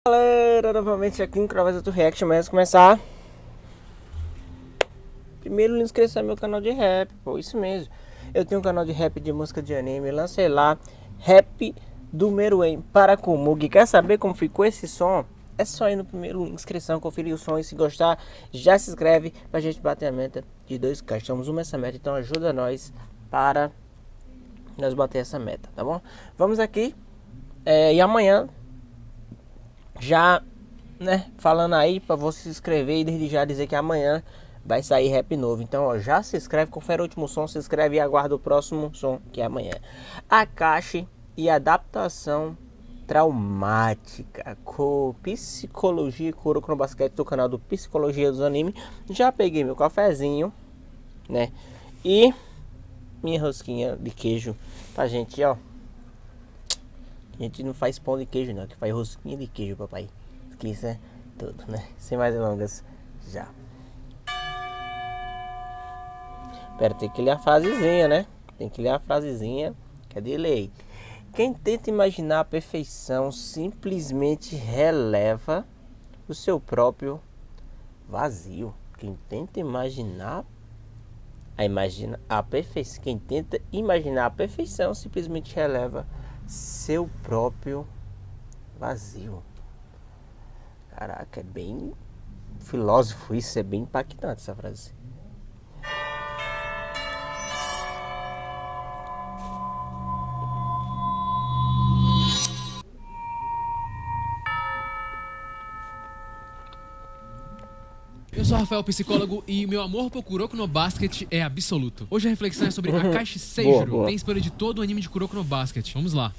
Galera, novamente aqui no Craveza do React, mas começar. Primeiro inscrever no meu canal de rap, pô, isso mesmo. Eu tenho um canal de rap de música de anime, lancei lá, Rap do Meruem para Kumug. Quer saber como ficou esse som? É só ir no primeiro inscrição, conferir o som e se gostar, já se inscreve pra gente bater a meta de 2K. Estamos uma essa meta, então ajuda nós para nós bater essa meta, tá bom? Vamos aqui, e amanhã já, né, falando aí para você se inscrever e desde já dizer que amanhã vai sair rap novo. Então, ó, já se inscreve, confere o último som, se inscreve e aguarda o próximo som, que é amanhã. Akashi e adaptação traumática com psicologia e Kuroko no Basquete do canal do Psicologia dos Anime. Já peguei meu cafezinho, né, e minha rosquinha de queijo pra gente, ó. A gente não faz pão de queijo não, que faz rosquinha de queijo, papai. Que isso é tudo, né? Sem mais delongas, já. Pera, tem que ler a frasezinha, né? Tem que ler a frasezinha, que é de lei. Quem tenta imaginar a perfeição simplesmente releva o seu próprio vazio. Quem tenta imaginar a perfeição, quem tenta imaginar a perfeição simplesmente releva seu próprio vazio. Caraca, é bem filósofo isso, é bem impactante essa frase. Eu sou Rafael, psicólogo, e meu amor por Kuroko no Basket é absoluto. Hoje a reflexão é sobre Akashi Seijuro. Tem spoiler de todo o anime de Kuroko no Basket. Vamos lá.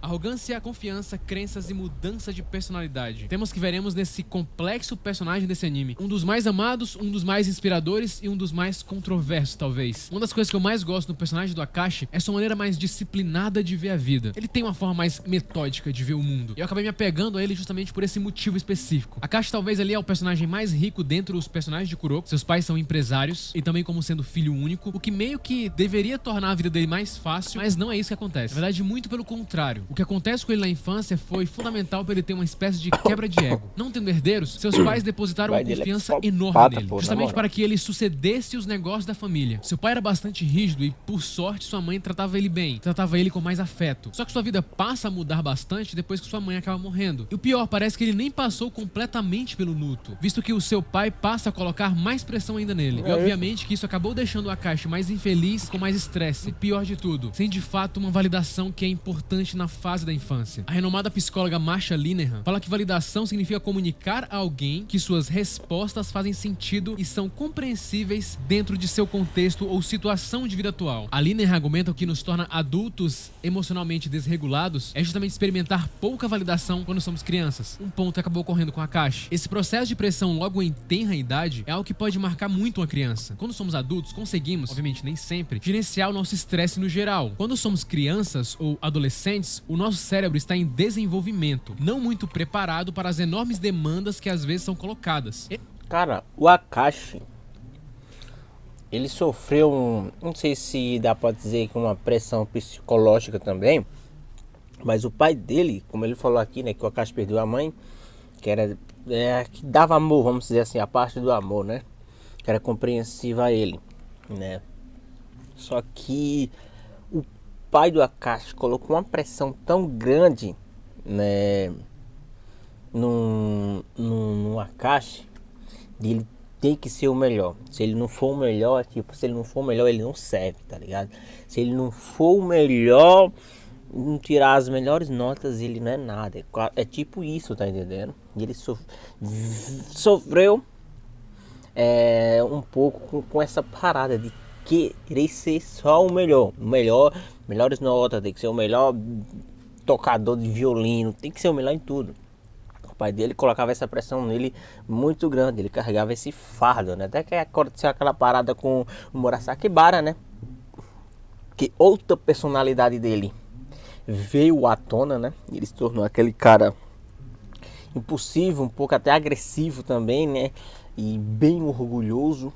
Arrogância, confiança, crenças e mudança de personalidade. Temos que veremos nesse complexo personagem desse anime. Um dos mais amados, um dos mais inspiradores e um dos mais controversos, talvez. Uma das coisas que eu mais gosto no personagem do Akashi é sua maneira mais disciplinada de ver a vida. Ele tem uma forma mais metódica de ver o mundo. E eu acabei me apegando a ele justamente por esse motivo específico. Akashi talvez ali é o personagem mais rico dentre os personagens de Kuroko. Seus pais são empresários e também como sendo filho único, o que meio que deveria tornar a vida dele mais fácil, mas não é isso que acontece. Na verdade, muito pelo contrário. O que acontece com ele na infância foi fundamental para ele ter uma espécie de quebra de ego. Não tendo herdeiros, seus pais depositaram uma confiança enorme nele, justamente para que ele sucedesse os negócios da família. Seu pai era bastante rígido e, por sorte, sua mãe tratava ele bem, tratava ele com mais afeto. Só que sua vida passa a mudar bastante depois que sua mãe acaba morrendo. E o pior, parece que ele nem passou completamente pelo luto, visto que o seu pai passa a colocar mais pressão ainda nele. E obviamente que isso acabou deixando o Akashi mais infeliz, com mais estresse. E pior de tudo, sem de fato uma validação que é importante na fase da infância. A renomada psicóloga Marsha Linehan fala que validação significa comunicar a alguém que suas respostas fazem sentido e são compreensíveis dentro de seu contexto ou situação de vida atual. A Linehan argumenta que o que nos torna adultos emocionalmente desregulados é justamente experimentar pouca validação quando somos crianças. Um ponto que acabou ocorrendo com a Akashi. Esse processo de pressão logo em tenra idade é algo que pode marcar muito uma criança. Quando somos adultos, conseguimos, obviamente nem sempre, gerenciar o nosso estresse no geral. Quando somos crianças ou adolescentes, o nosso cérebro está em desenvolvimento, não muito preparado para as enormes demandas que às vezes são colocadas. Cara, o Akashi, ele sofreu não sei se dá pra dizer que uma pressão psicológica também, mas o pai dele, como ele falou aqui, né, que o Akashi perdeu a mãe, que era que dava amor, vamos dizer assim, a parte do amor, né, que era compreensiva a ele, né. Só que o pai do Akashi colocou uma pressão tão grande, né, no Akashi, de ele ter que ser o melhor. Se ele não for o melhor, tipo, se ele não for o melhor, ele não serve, tá ligado? Se ele não for o melhor, não tirar as melhores notas, ele não é nada. É tipo isso, tá entendendo? E ele sofreu um pouco com essa parada de querer ser só o melhor, melhores notas, tem que ser o melhor tocador de violino, tem que ser o melhor em tudo. O pai dele colocava essa pressão nele muito grande, ele carregava esse fardo, né? Até que aconteceu aquela parada com o Murasaki Bara, né? Que outra personalidade dele veio à tona, né? Ele se tornou aquele cara impulsivo, um pouco até agressivo também, né? E bem orgulhoso.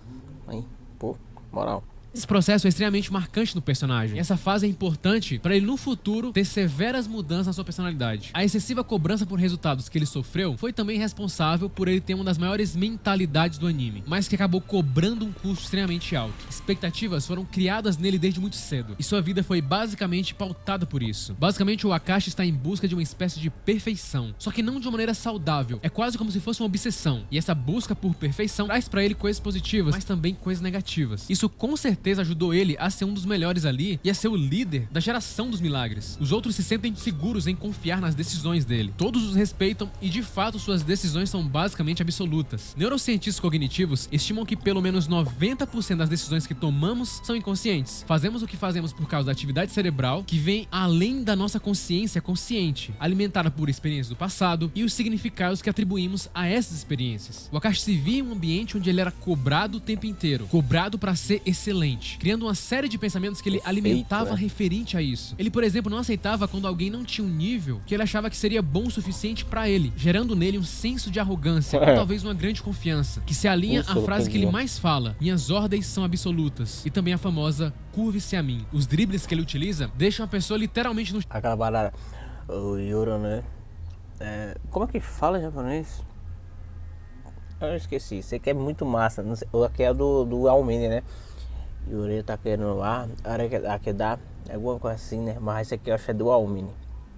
Aí, pô, moral. Esse processo é extremamente marcante no personagem. Essa fase é importante para ele no futuro ter severas mudanças na sua personalidade. A excessiva cobrança por resultados que ele sofreu foi também responsável por ele ter uma das maiores mentalidades do anime, mas que acabou cobrando um custo extremamente alto. Expectativas foram criadas nele desde muito cedo, e sua vida foi basicamente pautada por isso. Basicamente, o Akashi está em busca de uma espécie de perfeição, só que não de uma maneira saudável. É quase como se fosse uma obsessão, e essa busca por perfeição traz para ele coisas positivas, mas também coisas negativas. Isso com certeza ajudou ele a ser um dos melhores ali e a ser o líder da geração dos milagres. Os outros se sentem seguros em confiar nas decisões dele. Todos os respeitam e de fato suas decisões são basicamente absolutas. Neurocientistas cognitivos estimam que pelo menos 90% das decisões que tomamos são inconscientes. Fazemos o que fazemos por causa da atividade cerebral que vem além da nossa consciência consciente, alimentada por experiências do passado e os significados que atribuímos a essas experiências. O Akashi se via em um ambiente onde ele era cobrado o tempo inteiro, cobrado para ser excelente, criando uma série de pensamentos que ele alimentava referente a isso. Ele, por exemplo, não aceitava quando alguém não tinha um nível que ele achava que seria bom o suficiente pra ele, gerando nele um senso de arrogância ou talvez uma grande confiança, que se alinha à frase que ele mais fala: minhas ordens são absolutas, e também a famosa curve-se a mim. Os dribles que ele utiliza deixam a pessoa literalmente no... Aquela barara, o Yoro, né? Como é que fala em japonês? Eu esqueci, sei que é muito massa, não sei, aqui é do Almini, né? Yuri tá querendo lá, aqui dá alguma coisa assim, né? Mas esse aqui eu acho que é do Almini.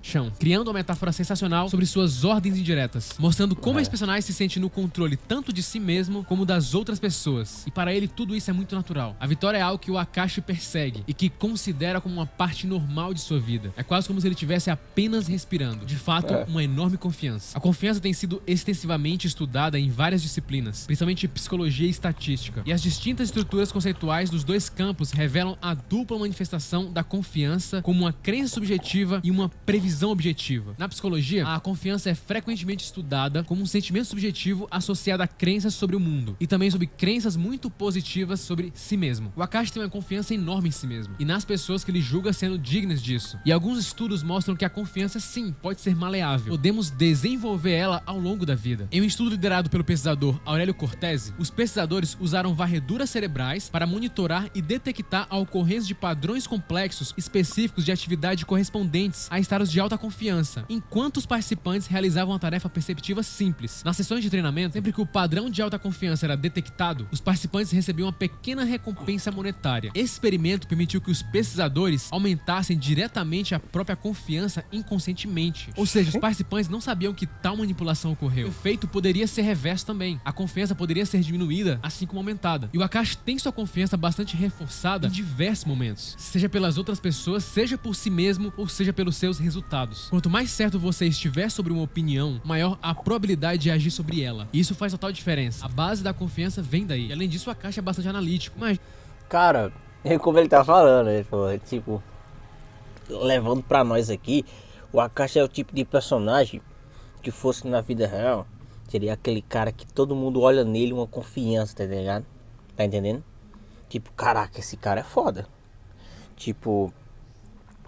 Chão, criando uma metáfora sensacional sobre suas ordens indiretas, mostrando como esse personagem se sente no controle tanto de si mesmo como das outras pessoas. E para ele tudo isso é muito natural. A vitória é algo que o Akashi persegue e que considera como uma parte normal de sua vida. É quase como se ele estivesse apenas respirando. De fato, uma enorme confiança. A confiança tem sido extensivamente estudada em várias disciplinas, principalmente psicologia e estatística. E as distintas estruturas conceituais dos dois campos revelam a dupla manifestação da confiança como uma crença subjetiva e uma previsão objetiva. Na psicologia, a confiança é frequentemente estudada como um sentimento subjetivo associado a crenças sobre o mundo e também sobre crenças muito positivas sobre si mesmo. O Akashi tem uma confiança enorme em si mesmo e nas pessoas que ele julga sendo dignas disso. E alguns estudos mostram que a confiança sim pode ser maleável. Podemos desenvolver ela ao longo da vida. Em um estudo liderado pelo pesquisador Aurélio Cortese, os pesquisadores usaram varreduras cerebrais para monitorar e detectar a ocorrência de padrões complexos específicos de atividade correspondentes a estados de alta confiança, enquanto os participantes realizavam uma tarefa perceptiva simples. Nas sessões de treinamento, sempre que o padrão de alta confiança era detectado, os participantes recebiam uma pequena recompensa monetária. Esse experimento permitiu que os pesquisadores aumentassem diretamente a própria confiança inconscientemente. Ou seja, os participantes não sabiam que tal manipulação ocorreu. O efeito poderia ser reverso também. A confiança poderia ser diminuída, assim como aumentada. E o Akashi tem sua confiança bastante reforçada em diversos momentos, seja pelas outras pessoas, seja por si mesmo, ou seja pelos seus resultados. Quanto mais certo você estiver sobre uma opinião, maior a probabilidade de agir sobre ela. E isso faz total diferença. A base da confiança vem daí. E além disso, o Akashi é bastante analítico. Mas, cara, como ele tá falando, ele falou, tipo, levando pra nós aqui, o Akashi é o tipo de personagem que fosse na vida real, seria aquele cara que todo mundo olha nele uma confiança, tá ligado? Tá entendendo? Tipo, caraca, esse cara é foda. Tipo,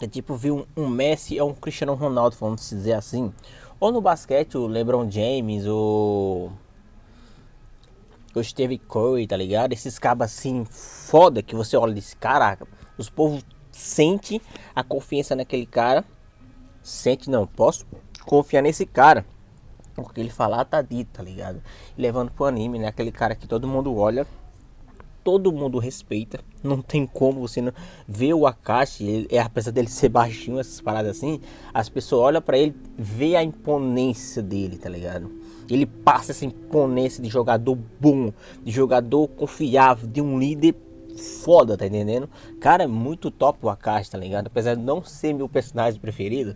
é tipo ver um Messi ou um Cristiano Ronaldo, vamos dizer assim. Ou no basquete, o LeBron James, o Steve Curry, tá ligado? Esses cabos assim, foda, que você olha e diz, caraca, os povos sentem a confiança naquele cara. Sente, não, posso confiar nesse cara. O que ele falar tá dito, tá ligado? E levando pro anime, né? Aquele cara que todo mundo olha, todo mundo respeita. Não tem como você não ver o Akashi, apesar dele ser baixinho, essas paradas assim, as pessoas olham pra ele, vê a imponência dele, tá ligado? Ele passa essa imponência de jogador bom, de jogador confiável, de um líder foda, tá entendendo? Cara, é muito top o Akashi, tá ligado? Apesar de não ser meu personagem preferido,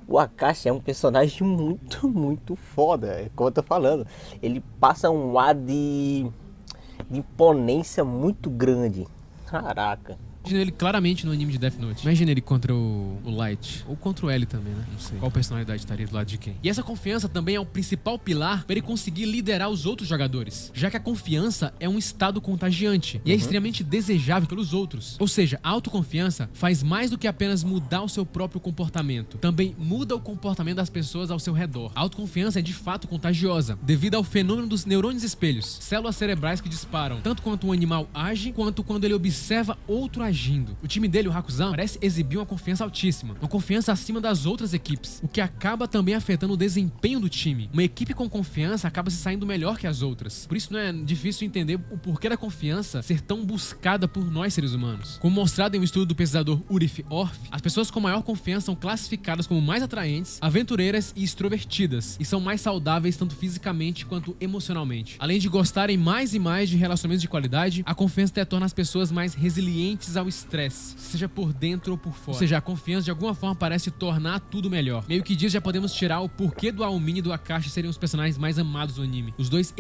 o Akashi é um personagem muito foda, é como eu tô falando. Ele passa um ar de imponência muito grande. Caraca, Imagina ele claramente no anime de Death Note. Imagina ele contra o Light. Ou contra o L também, né? Não sei qual personalidade estaria do lado de quem. E essa confiança também é o principal pilar para ele conseguir liderar os outros jogadores. Já que a confiança é um estado contagiante. E é extremamente desejável pelos outros. Ou seja, a autoconfiança faz mais do que apenas mudar o seu próprio comportamento. Também muda o comportamento das pessoas ao seu redor. A autoconfiança é de fato contagiosa, devido ao fenômeno dos neurônios espelhos. Células cerebrais que disparam, tanto quanto um animal age, quanto quando ele observa outro agindo. O time dele, o Hakusan, parece exibir uma confiança altíssima, uma confiança acima das outras equipes, o que acaba também afetando o desempenho do time. Uma equipe com confiança acaba se saindo melhor que as outras. Por isso não é difícil entender o porquê da confiança ser tão buscada por nós seres humanos. Como mostrado em um estudo do pesquisador Urif Orff, as pessoas com maior confiança são classificadas como mais atraentes, aventureiras e extrovertidas, e são mais saudáveis tanto fisicamente quanto emocionalmente. Além de gostarem mais e mais de relacionamentos de qualidade, a confiança até torna as pessoas mais resilientes ao estresse, seja por dentro ou por fora. Ou seja, a confiança de alguma forma parece tornar tudo melhor. Meio que disso já podemos tirar o porquê do Aomini e do Akashi serem os personagens mais amados do anime. Os dois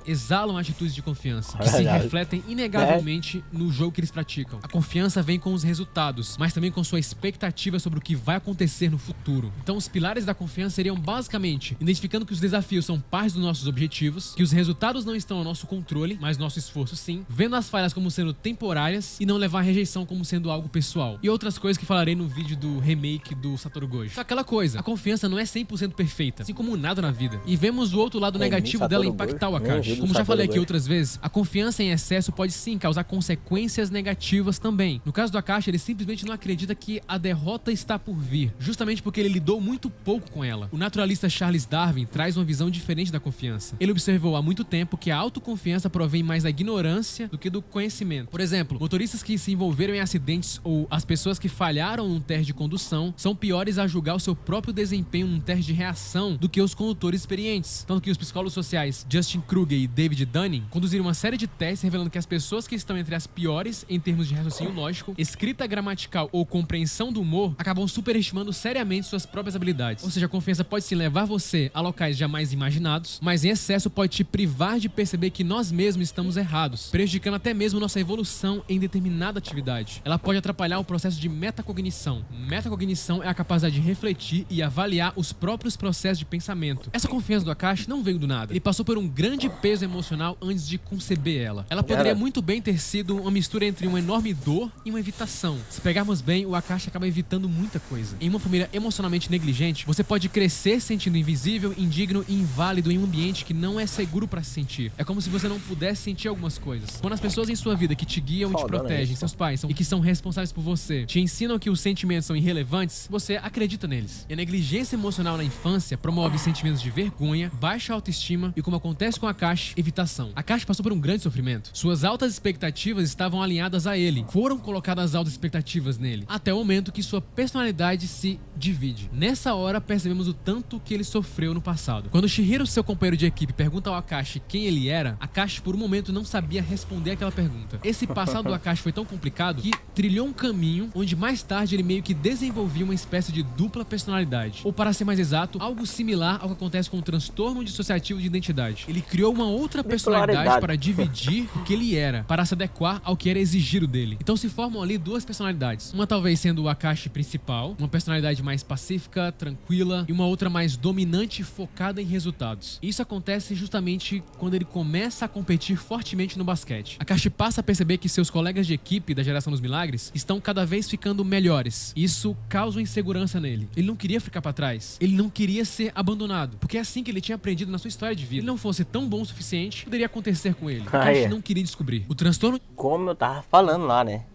exalam atitudes de confiança, que se refletem inegavelmente no jogo que eles praticam. A confiança vem com os resultados, mas também com sua expectativa sobre o que vai acontecer no futuro. Então os pilares da confiança seriam basicamente identificando que os desafios são parte dos nossos objetivos, que os resultados não estão ao nosso controle, mas nosso esforço sim, vendo as falhas como sendo temporárias e não levar a rejeição como sendo algo pessoal. E outras coisas que falarei no vídeo do remake do Satoru Gojo. Só aquela coisa, a confiança não é 100% perfeita, assim como nada na vida. E vemos o outro lado negativo dela impactar o Akashi. Como já falei aqui outras vezes, a confiança em excesso pode sim causar consequências negativas também. No caso do Akashi, ele simplesmente não acredita que a derrota está por vir, justamente porque ele lidou muito pouco com ela. O naturalista Charles Darwin traz uma visão diferente da confiança. Ele observou há muito tempo que a autoconfiança provém mais da ignorância do que do conhecimento. Por exemplo, motoristas que se envolveram em acidentes ou as pessoas que falharam num teste de condução são piores a julgar o seu próprio desempenho num teste de reação do que os condutores experientes. Tanto que os psicólogos sociais Justin Kruger e David Dunning conduziram uma série de testes revelando que as pessoas que estão entre as piores em termos de raciocínio lógico, escrita gramatical ou compreensão do humor acabam superestimando seriamente suas próprias habilidades. Ou seja, a confiança pode sim levar você a locais jamais imaginados, mas em excesso pode te privar de perceber que nós mesmos estamos errados, prejudicando até mesmo nossa evolução em determinada atividade. Ela pode atrapalhar o processo de metacognição. Metacognição é a capacidade de refletir e avaliar os próprios processos de pensamento. Essa confiança do Akashi não veio do nada. Ele passou por um grande peso emocional antes de conceber ela. Ela poderia muito bem ter sido uma mistura entre uma enorme dor e uma evitação. Se pegarmos bem, o Akashi acaba evitando muita coisa. Em uma família emocionalmente negligente, você pode crescer sentindo invisível, indigno e inválido em um ambiente que não é seguro para se sentir. É como se você não pudesse sentir algumas coisas. Quando as pessoas em sua vida que te guiam e te protegem, seus pais, e que são responsáveis por você, te ensinam que os sentimentos são irrelevantes, você acredita neles. E a negligência emocional na infância promove sentimentos de vergonha, baixa autoestima e, como acontece com Akashi, evitação. Akashi passou por um grande sofrimento. Suas altas expectativas estavam alinhadas a ele. Foram colocadas altas expectativas nele, até o momento que sua personalidade se divide. Nessa hora, percebemos o tanto que ele sofreu no passado. Quando Shihiro, seu companheiro de equipe, pergunta ao Akashi quem ele era, Akashi por um momento não sabia responder aquela pergunta. Esse passado do Akashi foi tão complicado que trilhou um caminho onde mais tarde ele meio que desenvolvia uma espécie de dupla personalidade. Ou, para ser mais exato, algo similar ao que acontece com o transtorno dissociativo de identidade. Ele criou uma outra personalidade para dividir o que ele era, para se adequar ao que era exigido dele. Então se formam ali duas personalidades. Uma talvez sendo o Akashi principal, uma personalidade mais pacífica, tranquila, e uma outra mais dominante e focada em resultados. Isso acontece justamente quando ele começa a competir fortemente no basquete. Akashi passa a perceber que seus colegas de equipe da Geração dos Milagres estão cada vez ficando melhores. Isso causa uma insegurança nele. Ele não queria ficar pra trás. Ele não queria ser abandonado. Porque é assim que ele tinha aprendido na sua história de vida. Se ele não fosse tão bom o suficiente, poderia acontecer com ele. Akashi não queria descobrir. O transtorno... Como eu tava falando lá, né?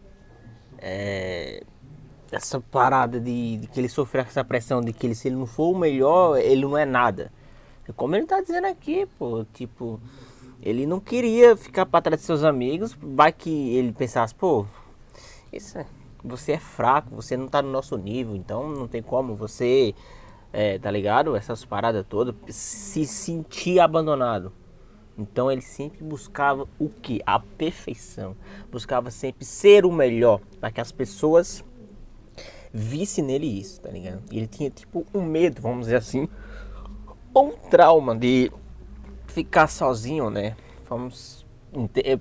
Essa parada de que ele sofreu essa pressão de que se ele não for o melhor, ele não é nada. Como ele tá dizendo aqui, pô, tipo... Ele não queria ficar pra trás de seus amigos. Vai que ele pensasse, pô... Você é fraco, você não tá no nosso nível, então não tem como você, tá ligado? Essas paradas todas, se sentir abandonado. Então ele sempre buscava o que? A perfeição. Buscava sempre ser o melhor, para que as pessoas vissem nele isso, tá ligado? E ele tinha tipo um medo, vamos dizer assim, ou um trauma de ficar sozinho, né? Vamos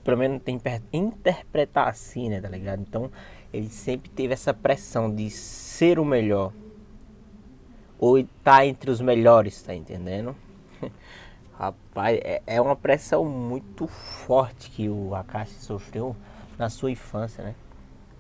pelo menos tem interpretar assim, né, tá ligado? Então ele sempre teve essa pressão de ser o melhor, ou tá entre os melhores, tá entendendo? Rapaz, é uma pressão muito forte que o Akashi sofreu na sua infância, né?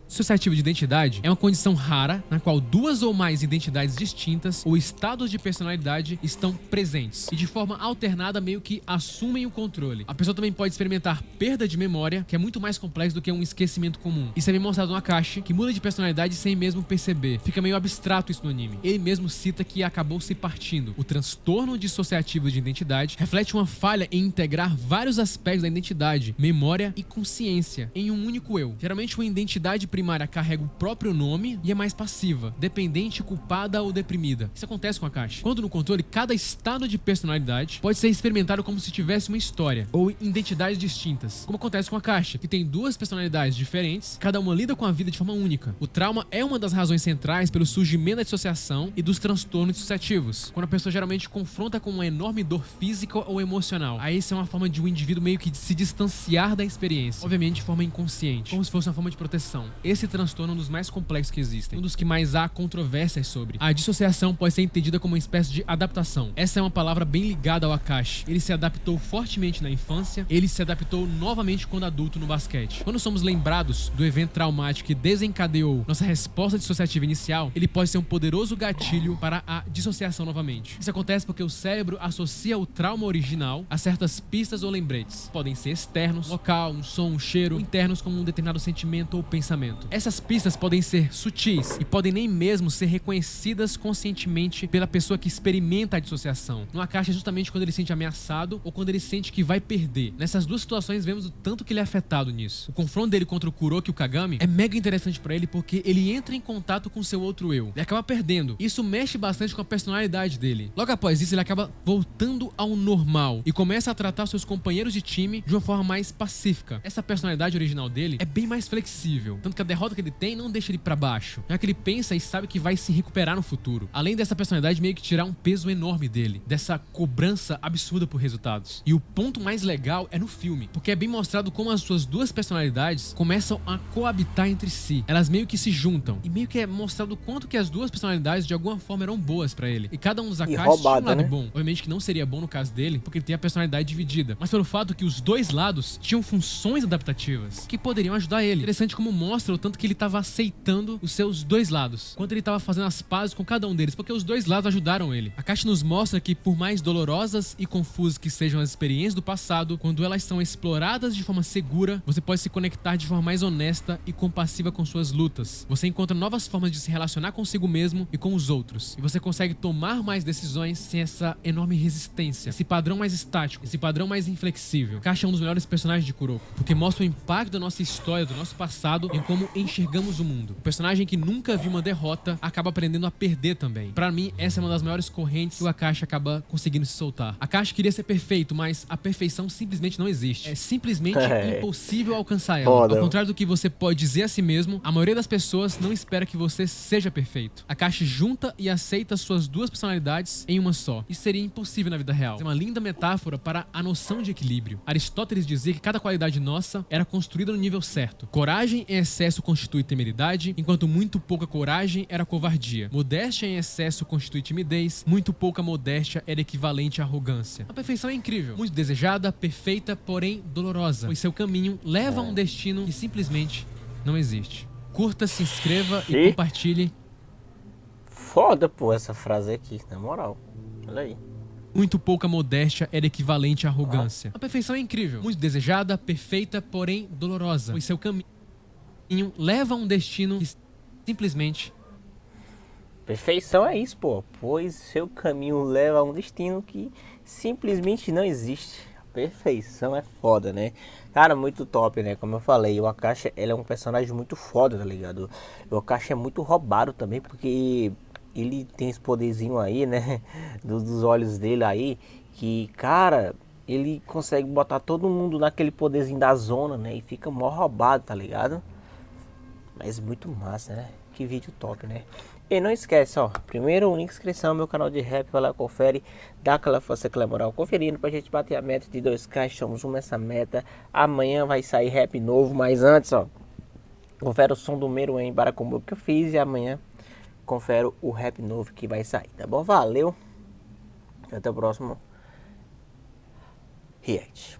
Dissociativo de identidade é uma condição rara na qual duas ou mais identidades distintas ou estados de personalidade estão presentes e de forma alternada meio que assumem o controle. A pessoa também pode experimentar perda de memória, que é muito mais complexo do que um esquecimento comum. Isso é bem mostrado no Akashi, que muda de personalidade sem mesmo perceber. Fica meio abstrato isso no anime. Ele mesmo cita que acabou se partindo. O transtorno dissociativo de identidade reflete uma falha em integrar vários aspectos da identidade, memória e consciência em um único eu. Geralmente uma identidade primária carrega o próprio nome e é mais passiva, dependente, culpada ou deprimida. Isso acontece com a Akashi. Quando no controle, cada estado de personalidade pode ser experimentado como se tivesse uma história ou identidades distintas, como acontece com a Akashi, que tem duas personalidades diferentes, cada uma lida com a vida de forma única. O trauma é uma das razões centrais pelo surgimento da dissociação e dos transtornos dissociativos, quando a pessoa geralmente confronta com uma enorme dor física ou emocional. Aí isso é uma forma de um indivíduo meio que se distanciar da experiência, obviamente de forma inconsciente, como se fosse uma forma de proteção. Esse transtorno é um dos mais complexos que existem, um dos que mais há controvérsias sobre. A dissociação pode ser entendida como uma espécie de adaptação. Essa é uma palavra bem ligada ao Akashi. Ele se adaptou fortemente na infância, ele se adaptou novamente quando adulto no basquete. Quando somos lembrados do evento traumático que desencadeou nossa resposta dissociativa inicial, ele pode ser um poderoso gatilho para a dissociação novamente. Isso acontece porque o cérebro associa o trauma original a certas pistas ou lembretes. Podem ser externos, local, um som, um cheiro, ou internos como um determinado sentimento ou pensamento. Essas pistas podem ser sutis e podem nem mesmo ser reconhecidas conscientemente pela pessoa que experimenta a dissociação. No Akashi é justamente quando ele se sente ameaçado ou quando ele sente que vai perder. Nessas duas situações vemos o tanto que ele é afetado nisso. O confronto dele contra o Kuroki e o Kagami é mega interessante pra ele porque ele entra em contato com seu outro eu e acaba perdendo. Isso mexe bastante com a personalidade dele. Logo após isso ele acaba voltando ao normal e começa a tratar seus companheiros de time de uma forma mais pacífica. Essa personalidade original dele é bem mais flexível, tanto que a derrota que ele tem não deixa ele pra baixo, já que ele pensa e sabe que vai se recuperar no futuro. Além dessa personalidade meio que tirar um peso enorme dele, dessa cobrança absurda por resultados. E o ponto mais legal é no filme, porque é bem mostrado como as suas duas personalidades começam a coabitar entre si. Elas meio que se juntam e meio que é mostrado o quanto que as duas personalidades de alguma forma eram boas pra ele. E cada um dos Akashi tinha um lado bom. Obviamente que não seria bom no caso dele, porque ele tem a personalidade dividida, mas pelo fato que os dois lados tinham funções adaptativas que poderiam ajudar ele. Interessante como mostra o tanto que ele estava aceitando os seus dois lados, quanto ele estava fazendo as pazes com cada um deles, porque os dois lados ajudaram ele. A Akashi nos mostra que por mais dolorosas e confusas que sejam as experiências do passado, quando elas são exploradas de forma segura, você pode se conectar de forma mais honesta e compassiva com suas lutas. Você encontra novas formas de se relacionar consigo mesmo e com os outros, e você consegue tomar mais decisões sem essa enorme resistência, esse padrão mais estático, esse padrão mais inflexível. Akashi é um dos melhores personagens de Kuroko, porque mostra o impacto da nossa história, do nosso passado, em como enxergamos o mundo. O personagem que nunca viu uma derrota acaba aprendendo a perder também. Pra mim, essa é uma das maiores correntes que o Akashi acaba conseguindo se soltar. Akashi queria ser perfeito, mas a perfeição simplesmente não existe. É simplesmente impossível alcançar ela. Ao contrário do que você pode dizer a si mesmo, a maioria das pessoas não espera que você seja perfeito. Akashi junta e aceita suas duas personalidades em uma só. Isso seria impossível na vida real. É uma linda metáfora para a noção de equilíbrio. Aristóteles dizia que cada qualidade nossa era construída no nível certo. Coragem em excesso constitui temeridade, enquanto muito pouca coragem era covardia. Modéstia em excesso constitui timidez, muito pouca modéstia era equivalente à arrogância. A perfeição é incrível, muito desejada, perfeita, porém dolorosa, pois seu caminho leva a um destino que simplesmente não existe. Curta, se inscreva e compartilhe. Foda, pô, essa frase aqui, na moral. Olha aí. Muito pouca modéstia era equivalente à arrogância. A perfeição é incrível, muito desejada, perfeita, porém dolorosa, pois seu caminho leva a um destino que simplesmente... Perfeição é isso, pô. Pois seu caminho leva a um destino que simplesmente não existe. Perfeição é foda, né? Cara, muito top, né? Como eu falei, o Akashi, ele é um personagem muito foda, tá ligado? O Akashi é muito roubado também, porque ele tem esse poderzinho aí, né? Dos olhos dele aí, que, cara, ele consegue botar todo mundo naquele poderzinho da zona, né? E fica mó roubado, tá ligado? Mas muito massa, né? Que vídeo top, né? E não esquece, ó, primeiro link inscrição no meu canal de rap, vai lá, confere, dá aquela força, aquela moral, conferindo pra gente bater a meta de 2K, estamos rumo a essa meta. Amanhã vai sair rap novo, mas antes, ó, confere o som do Meruem Baracomugi que eu fiz e amanhã confere o rap novo que vai sair, tá bom? Valeu, até o próximo react.